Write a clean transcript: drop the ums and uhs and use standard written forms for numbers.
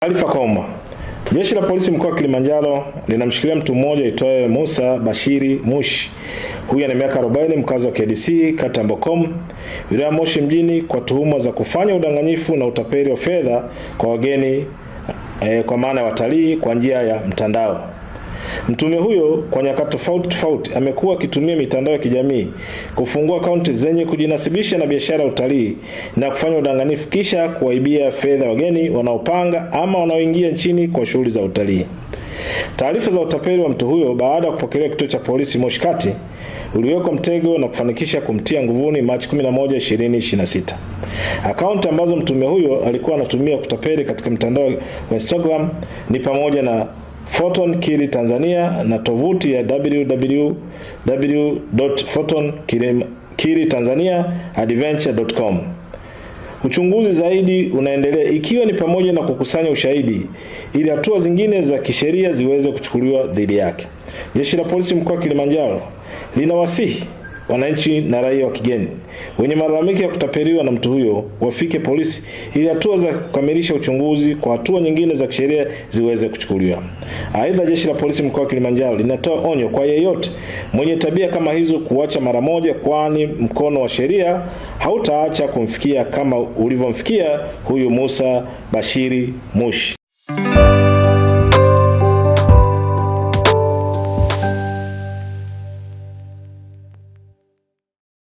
Taarifa kwamba Jeshi la Polisi mkoa wa Kilimanjaro linamshikilia mtu mmoja aitwaye Musa Bashiri Mushi. Huyu ana miaka 40, mkazi wa KDC kata Mbokom, wilaya Moshi mjini, kwa tuhuma za kufanya udanganyifu na utapeli wa fedha kwa wageni kwa maana ya watalii kwa njia ya mtandao. Mtuhumiwa huyo kwa nyakati tofauti amekuwa akitumia mitandao ya kijamii kufungua akaunti zenye kujinasibisha na biashara ya utalii na kufanya udanganyifu kisha kuwaibia fedha wageni wanaopanga ama wanaoingia nchini kwa shughuli za utalii. Taarifa za utapeli wa mtu huyo baada ya kupokelewa kituo cha polisi Moshi Kati uliwekwa mtego na kufanikisha kumtia nguvuni Machi 11, 2026. Akaunti ambazo mtuhumiwa huyo alikuwa anatumia kutapeli katika mtandao wa Instagram ni pamoja na Photon Kili Tanzania na tovuti ya www.photonkilitanzaniaadventure.com. Uchunguzi zaidi unaendelea ikiwa ni pamoja na kukusanya ushahidi ili hatua zingine za kisheria ziweze kuchukuliwa dhidi yake. Jeshi la Polisi mkoa wa Kilimanjaro linawasihi wananchi na raia wa kigeni wenye malalamiko ya kutapeliwa na mtu huyo wafike polisi ili hatua za kukamilisha uchunguzi kwa hatua nyingine za kisheria ziweze kuchukuliwa. Aidha, Jeshi la Polisi mkoa wa Kilimanjaro linatoa onyo kwa yeyote mwenye tabia kama hizo kuacha mara moja, kwani mkono wa sheria hautaacha kumfikia kama ulivyomfikia huyu Musa Bashiri Mushi.